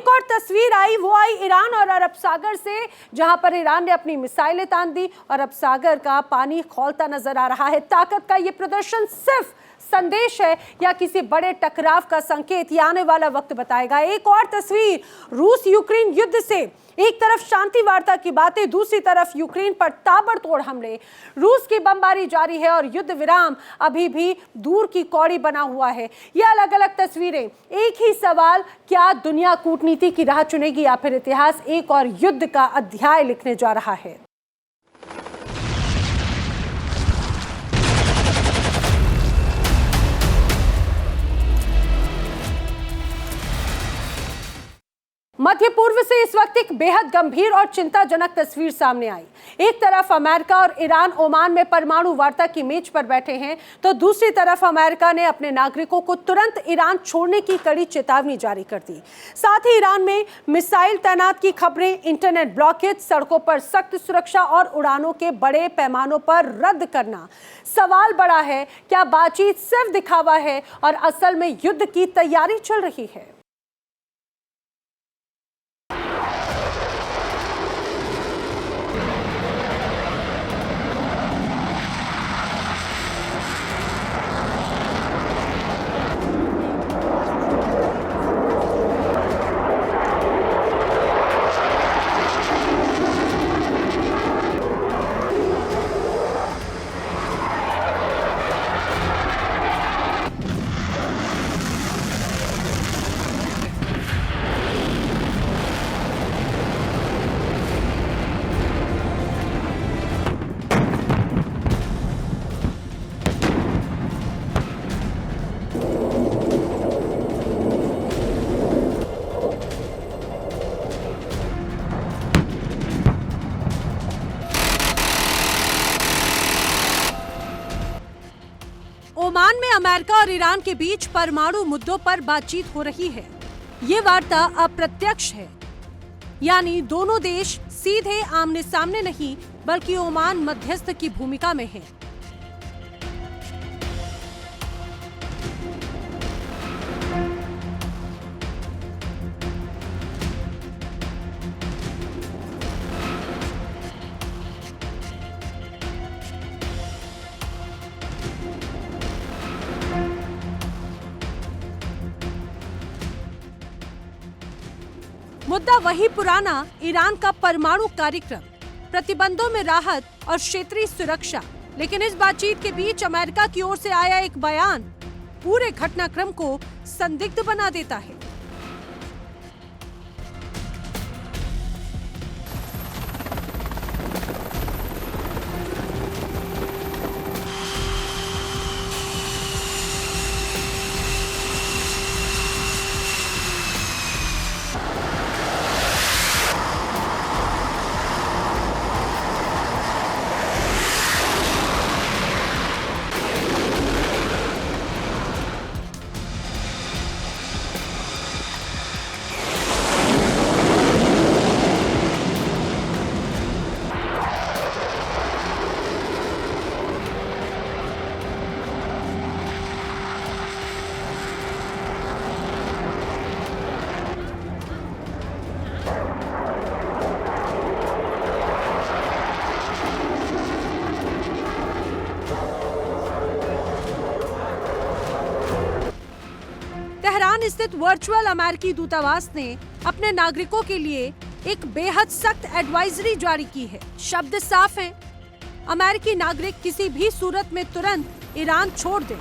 एक और तस्वीर आई, वो आई ईरान और अरब सागर से, जहां पर ईरान ने अपनी मिसाइलें तान दी और अरब सागर का पानी खौलता नजर आ रहा है। ताकत का ये प्रदर्शन सिर्फ संदेश है या किसी बड़े टकराव का संकेत, ये आने वाला वक्त बताएगा। एक और तस्वीर रूस यूक्रेन युद्ध से, एक तरफ शांति वार्ता की बातें, दूसरी तरफ यूक्रेन पर ताबड़तोड़ हमले, रूस की बमबारी जारी है और युद्ध विराम अभी भी दूर की कौड़ी बना हुआ है। ये अलग अलग तस्वीरें, एक ही सवाल, क्या दुनिया कूटनीति की राह चुनेगी या फिर इतिहास एक और युद्ध का अध्याय लिखने जा रहा है? मध्य पूर्व से इस वक्त एक बेहद गंभीर और चिंताजनक तस्वीर सामने आई। एक तरफ अमेरिका और ईरान ओमान में परमाणु वार्ता की मेज पर बैठे हैं, तो दूसरी तरफ अमेरिका ने अपने नागरिकों को तुरंत ईरान छोड़ने की कड़ी चेतावनी जारी कर दी। साथ ही ईरान में मिसाइल तैनात की खबरें, इंटरनेट ब्लॉकेज, सड़कों पर सख्त सुरक्षा और उड़ानों के बड़े पैमानों पर रद्द करना। सवाल बड़ा है, क्या बातचीत सिर्फ दिखावा है और असल में युद्ध की तैयारी चल रही है? ओमान में अमेरिका और ईरान के बीच परमाणु मुद्दों पर बातचीत हो रही है। ये वार्ता अप्रत्यक्ष है, यानी दोनों देश सीधे आमने सामने नहीं, बल्कि ओमान मध्यस्थ की भूमिका में है। मुद्दा वही पुराना, ईरान का परमाणु कार्यक्रम, प्रतिबंधों में राहत और क्षेत्रीय सुरक्षा। लेकिन इस बातचीत के बीच अमेरिका की ओर से आया एक बयान पूरे घटनाक्रम को संदिग्ध बना देता है। तेहरान स्थित वर्चुअल अमेरिकी दूतावास ने अपने नागरिकों के लिए एक बेहद सख्त एडवाइजरी जारी की है। शब्द साफ हैं, अमेरिकी नागरिक किसी भी सूरत में तुरंत ईरान छोड़ दें।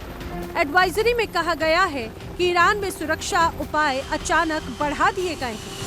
एडवाइजरी में कहा गया है कि ईरान में सुरक्षा उपाय अचानक बढ़ा दिए गए हैं।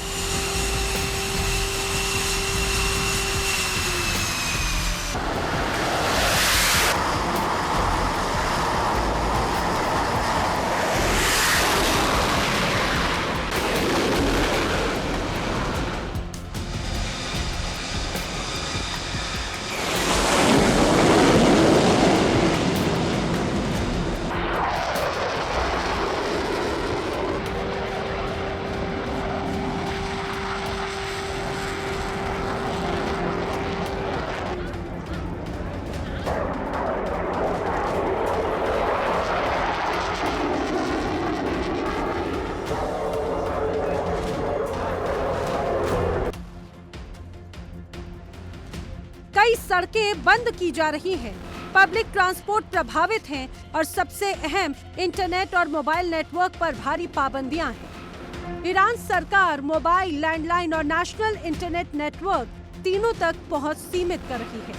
कई सड़कें बंद की जा रही हैं, पब्लिक ट्रांसपोर्ट प्रभावित हैं और सबसे अहम इंटरनेट और मोबाइल नेटवर्क पर भारी पाबंदियां हैं। ईरान सरकार मोबाइल, लैंडलाइन और नेशनल इंटरनेट नेटवर्क तीनों तक पहुंच सीमित कर रही है।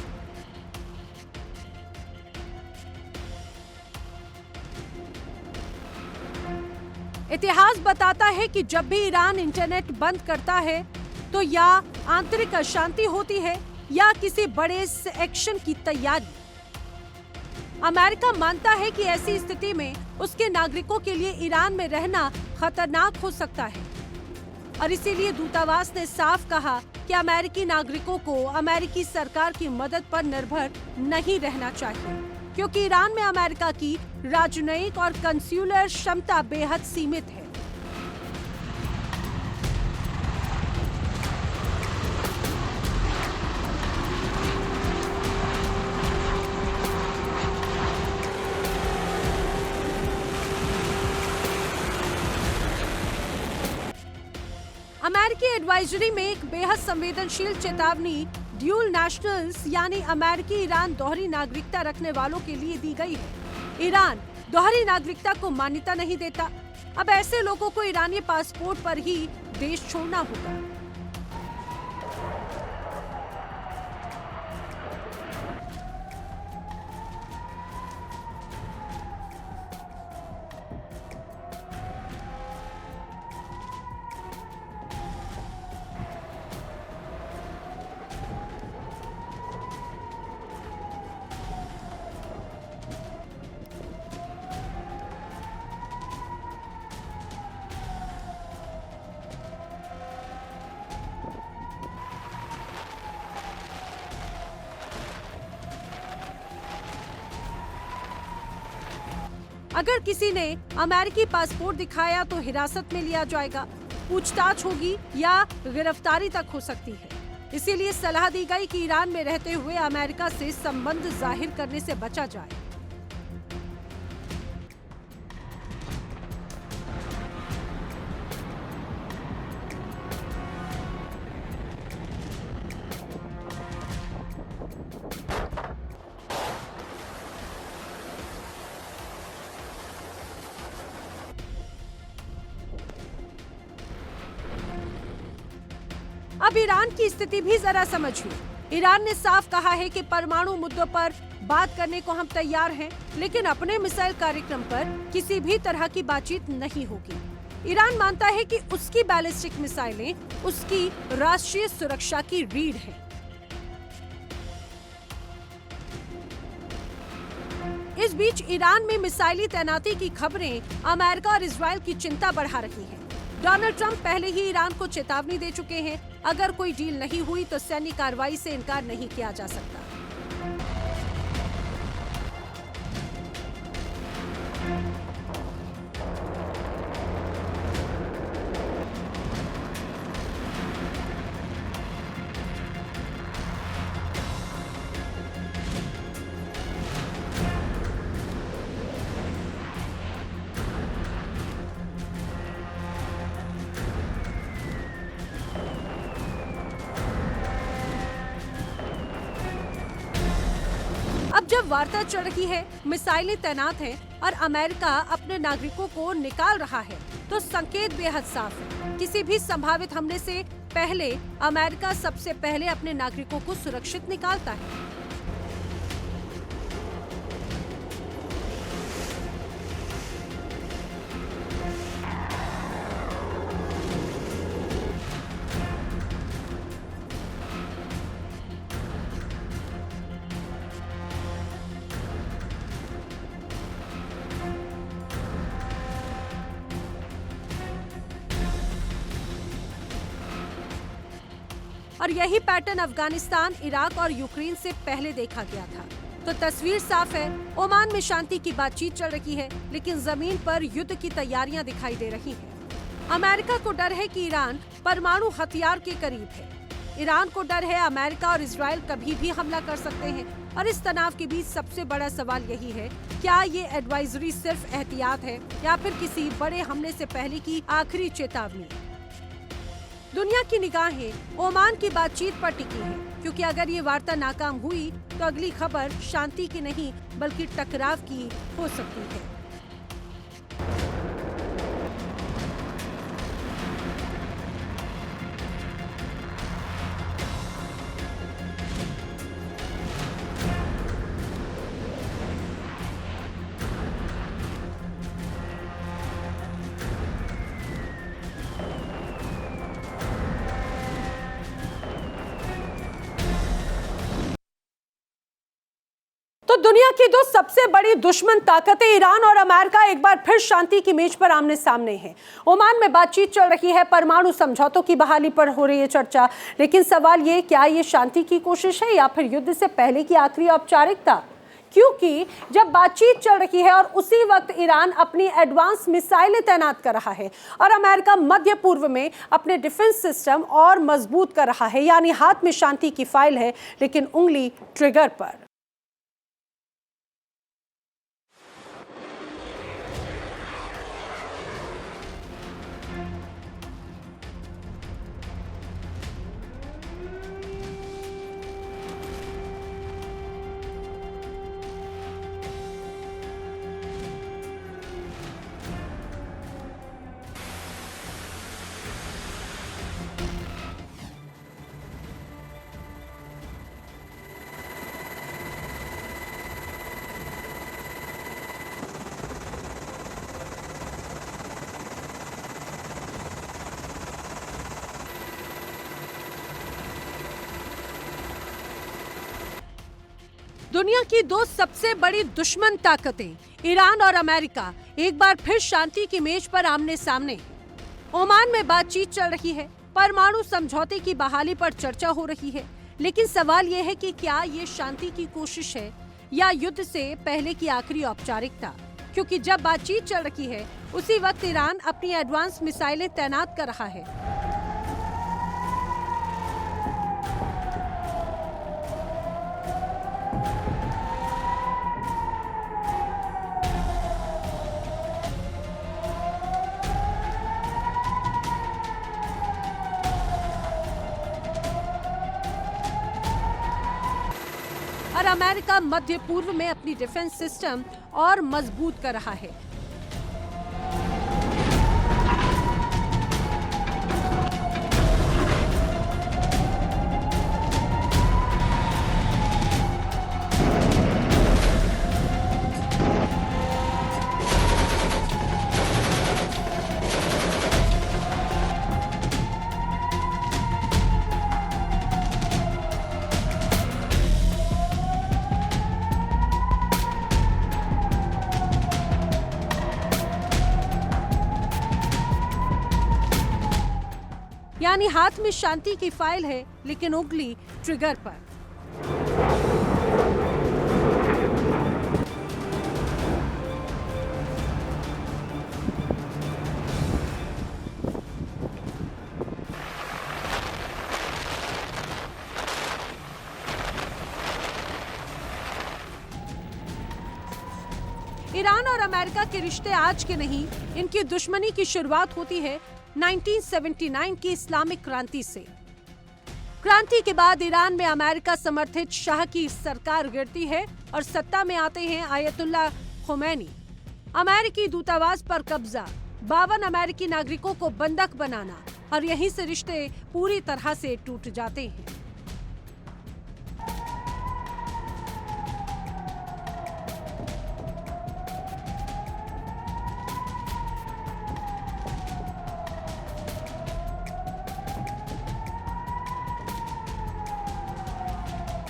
इतिहास बताता है कि जब भी ईरान इंटरनेट बंद करता है तो या आंतरिक अशांति होती है या किसी बड़े एक्शन की तैयारी। अमेरिका मानता है कि ऐसी स्थिति में उसके नागरिकों के लिए ईरान में रहना खतरनाक हो सकता है और इसीलिए दूतावास ने साफ कहा कि अमेरिकी नागरिकों को अमेरिकी सरकार की मदद पर निर्भर नहीं रहना चाहिए, क्योंकि ईरान में अमेरिका की राजनयिक और कंस्यूलर क्षमता बेहद सीमित है। अमेरिकी एडवाइजरी में एक बेहद संवेदनशील चेतावनी ड्यूल नेशनल्स यानी अमेरिकी ईरान दोहरी नागरिकता रखने वालों के लिए दी गई है। ईरान दोहरी नागरिकता को मान्यता नहीं देता। अब ऐसे लोगों को ईरानी पासपोर्ट पर ही देश छोड़ना होगा। अगर किसी ने अमेरिकी पासपोर्ट दिखाया तो हिरासत में लिया जाएगा, पूछताछ होगी या गिरफ्तारी तक हो सकती है। इसीलिए सलाह दी गई कि ईरान में रहते हुए अमेरिका से संबंध जाहिर करने से बचा जाए। अब ईरान की स्थिति भी जरा समझिए। ईरान ने साफ कहा है कि परमाणु मुद्दों पर बात करने को हम तैयार हैं, लेकिन अपने मिसाइल कार्यक्रम पर किसी भी तरह की बातचीत नहीं होगी। ईरान मानता है कि उसकी बैलिस्टिक मिसाइलें उसकी राष्ट्रीय सुरक्षा की रीढ़ है। इस बीच ईरान में मिसाइली तैनाती की खबरें अमेरिका और इजरायल की चिंता बढ़ा रही हैं। डोनाल्ड ट्रंप पहले ही ईरान को चेतावनी दे चुके हैं, अगर कोई डील नहीं हुई तो सैन्य कार्रवाई से इनकार नहीं किया जा सकता। अब जब वार्ता चल रही है, मिसाइलें तैनात हैं और अमेरिका अपने नागरिकों को निकाल रहा है, तो संकेत बेहद साफ है। किसी भी संभावित हमले से पहले अमेरिका सबसे पहले अपने नागरिकों को सुरक्षित निकालता है। और यही पैटर्न अफगानिस्तान, इराक और यूक्रेन से पहले देखा गया था। तो तस्वीर साफ है, ओमान में शांति की बातचीत चल रही है, लेकिन जमीन पर युद्ध की तैयारियां दिखाई दे रही हैं। अमेरिका को डर है कि ईरान परमाणु हथियार के करीब है। ईरान को डर है अमेरिका और इजराइल कभी भी हमला कर सकते हैं। और इस तनाव के बीच सबसे बड़ा सवाल यही है, क्या ये एडवाइजरी सिर्फ एहतियात है या फिर किसी बड़े हमले से पहले की आखिरी चेतावनी? दुनिया की निगाहें ओमान की बातचीत पर टिकी है। क्योंकि अगर ये वार्ता नाकाम हुई तो अगली खबर शांति की नहीं बल्कि टकराव की हो सकती है। तो दुनिया की दो सबसे बड़ी दुश्मन ताकतें ईरान और अमेरिका एक बार फिर शांति की मेज पर आमने सामने हैं। ओमान में बातचीत चल रही है, परमाणु समझौतों की बहाली पर हो रही है चर्चा। लेकिन सवाल ये, क्या ये शांति की कोशिश है या फिर युद्ध से पहले की आखिरी औपचारिकता? क्योंकि जब बातचीत चल रही है और उसी वक्त ईरान अपनी एडवांस मिसाइलें तैनात कर रहा है और अमेरिका मध्य पूर्व में अपने डिफेंस सिस्टम और मजबूत कर रहा है, यानी हाथ में शांति की फाइल है लेकिन उंगली ट्रिगर पर। दुनिया की दो सबसे बड़ी दुश्मन ताकतें ईरान और अमेरिका एक बार फिर शांति की मेज पर आमने सामने। ओमान में बातचीत चल रही है, परमाणु समझौते की बहाली पर चर्चा हो रही है। लेकिन सवाल यह है कि क्या ये शांति की कोशिश है या युद्ध से पहले की आखिरी औपचारिकता? क्योंकि जब बातचीत चल रही है उसी वक्त ईरान अपनी एडवांस मिसाइलें तैनात कर रहा है। और अमेरिका मध्य पूर्व में अपनी डिफेंस सिस्टम और मजबूत कर रहा है। यानी हाथ में शांति की फाइल है लेकिन उंगली ट्रिगर पर। ईरान और अमेरिका के रिश्ते आज के नहीं, इनकी दुश्मनी की शुरुआत होती है 1979 की इस्लामिक क्रांति से। क्रांति के बाद ईरान में अमेरिका समर्थित शाह की सरकार गिरती है और सत्ता में आते हैं आयतुल्लाह खुमैनी। अमेरिकी दूतावास पर कब्जा, 52 अमेरिकी नागरिकों को बंधक बनाना और यहीं से रिश्ते पूरी तरह से टूट जाते हैं।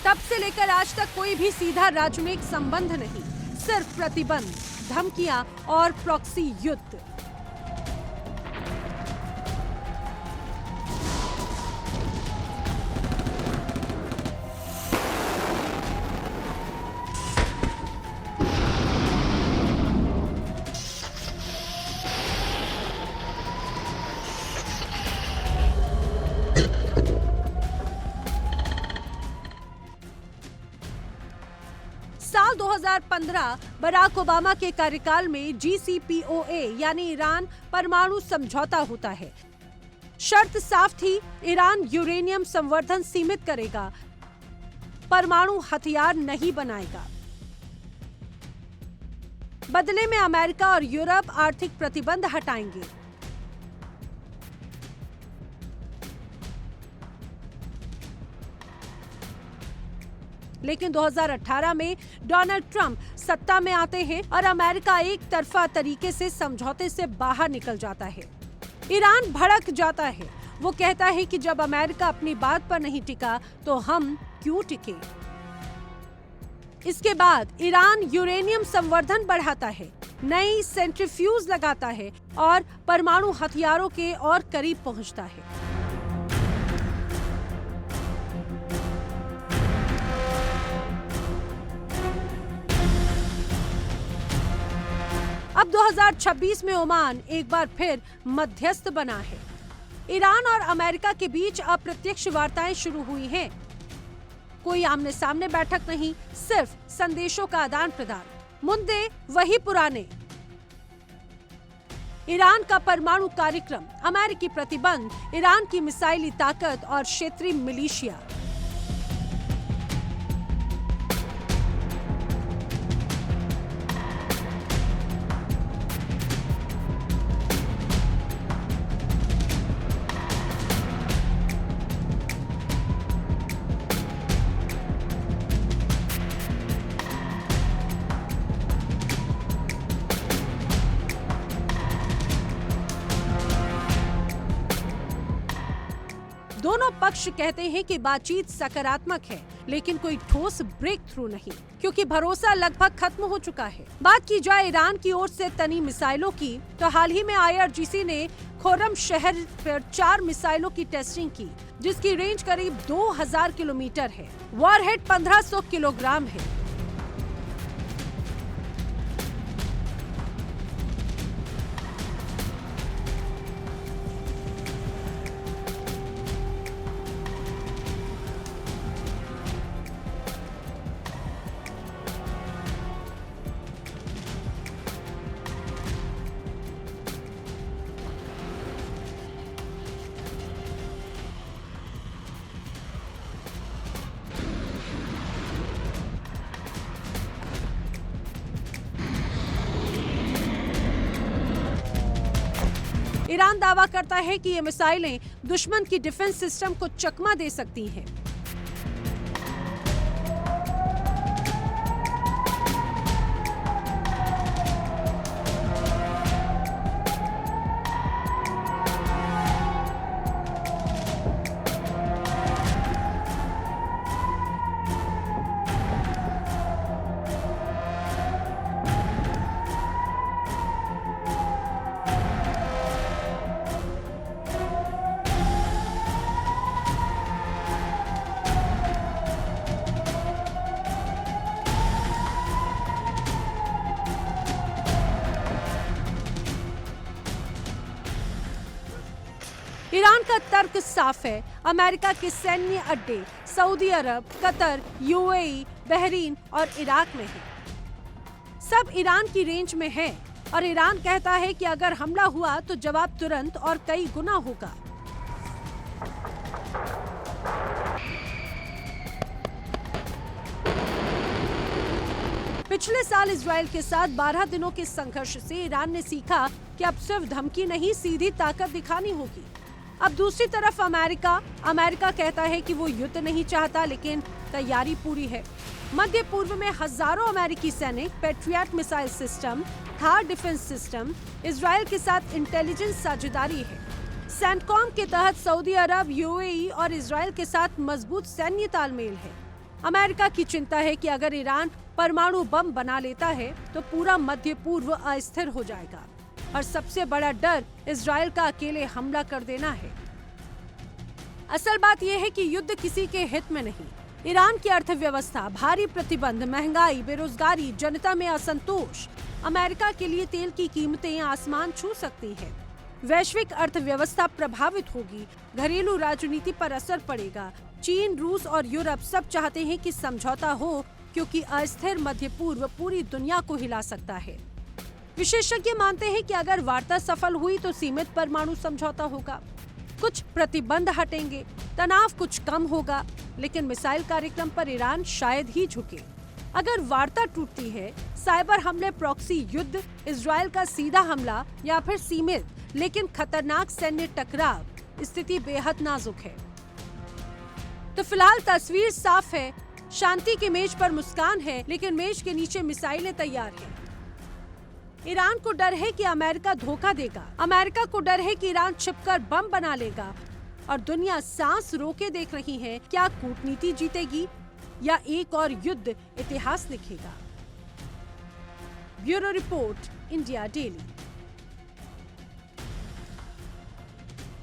तब से लेकर आज तक कोई भी सीधा राजनयिक संबंध नहीं, सिर्फ प्रतिबंध, धमकियां और प्रॉक्सी युद्ध। साल 2015 बराक ओबामा के कार्यकाल में JCPOA यानी ईरान परमाणु समझौता होता है। शर्त साफ थी, ईरान यूरेनियम संवर्धन सीमित करेगा, परमाणु हथियार नहीं बनाएगा। बदले में अमेरिका और यूरोप आर्थिक प्रतिबंध हटाएंगे। लेकिन 2018 में डोनाल्ड ट्रंप सत्ता में आते हैं और अमेरिका एक तरफा तरीके से समझौते से बाहर निकल जाता है। ईरान भड़क जाता है। वो कहता है कि जब अमेरिका अपनी बात पर नहीं टिका तो हम क्यों टिके। इसके बाद ईरान यूरेनियम संवर्धन बढ़ाता है, नई सेंट्रीफ्यूज लगाता है और परमाणु हथियारों के और करीब पहुंचता है। अब 2026 में ओमान एक बार फिर मध्यस्थ बना है। ईरान और अमेरिका के बीच अप्रत्यक्ष वार्ताएं शुरू हुई हैं। कोई आमने सामने बैठक नहीं, सिर्फ संदेशों का आदान प्रदान। मुद्दे वही पुराने। ईरान का परमाणु कार्यक्रम, अमेरिकी प्रतिबंध, ईरान की मिसाइली ताकत और क्षेत्रीय मिलिशिया। दोनों पक्ष कहते हैं कि बातचीत सकारात्मक है, लेकिन कोई ठोस ब्रेक थ्रू नहीं, क्योंकि भरोसा लगभग खत्म हो चुका है। बात की जाए ईरान की ओर से तनी मिसाइलों की, तो हाल ही में IRGC ने खुर्रम शहर पर 4 मिसाइलों की टेस्टिंग की, जिसकी रेंज करीब 2000 किलोमीटर है। वॉरहेड 1500 किलोग्राम है। ईरान दावा करता है कि ये मिसाइलें दुश्मन की डिफेंस सिस्टम को चकमा दे सकती हैं। ईरान का तर्क साफ है। अमेरिका के सैन्य अड्डे सऊदी अरब, कतर, UAE, बहरीन और इराक में हैं। सब ईरान की रेंज में है और ईरान कहता है कि अगर हमला हुआ तो जवाब तुरंत और कई गुना होगा। पिछले साल इजराइल के साथ 12 दिनों के संघर्ष से ईरान ने सीखा कि अब सिर्फ धमकी नहीं, सीधी ताकत दिखानी होगी। अब दूसरी तरफ अमेरिका कहता है कि वो युद्ध नहीं चाहता, लेकिन तैयारी पूरी है। मध्य पूर्व में हजारों अमेरिकी सैनिक, patriot missile system, Thar defence system, Israel के साथ इंटेलिजेंस साझेदारी है। सेंटकॉम के तहत सऊदी अरब, UAE और इजराइल के साथ मजबूत सैन्य तालमेल है। अमेरिका की चिंता है कि अगर ईरान परमाणु बम बना लेता है तो पूरा मध्य पूर्व अस्थिर हो जाएगा और सबसे बड़ा डर इजराइल का अकेले हमला कर देना है। असल बात यह है कि युद्ध किसी के हित में नहीं। ईरान की अर्थव्यवस्था, भारी प्रतिबंध, महंगाई, बेरोजगारी, जनता में असंतोष, अमेरिका के लिए तेल की कीमतें आसमान छू सकती हैं। वैश्विक अर्थव्यवस्था प्रभावित होगी, घरेलू राजनीति पर असर पड़ेगा। चीन, रूस और यूरोप सब चाहते हैं कि समझौता हो, क्योंकि अस्थिर मध्य पूर्व पूरी दुनिया को हिला सकता है। विशेषज्ञ मानते हैं कि अगर वार्ता सफल हुई तो सीमित परमाणु समझौता होगा, कुछ प्रतिबंध हटेंगे, तनाव कुछ कम होगा, लेकिन मिसाइल कार्यक्रम पर ईरान शायद ही झुके। अगर वार्ता टूटती है, साइबर हमले, प्रॉक्सी युद्ध, इजराइल का सीधा हमला या फिर सीमित लेकिन खतरनाक सैन्य टकराव, स्थिति बेहद नाजुक है। तो फिलहाल तस्वीर साफ है, शांति की मेज पर मुस्कान है, लेकिन मेज के नीचे मिसाइलें तैयार हैं। ईरान को डर है कि अमेरिका धोखा देगा, अमेरिका को डर है कि ईरान छिपकर बम बना लेगा, और दुनिया सांस रोके देख रही है क्या कूटनीति जीतेगी या एक और युद्ध इतिहास लिखेगा। Bureau report, India daily.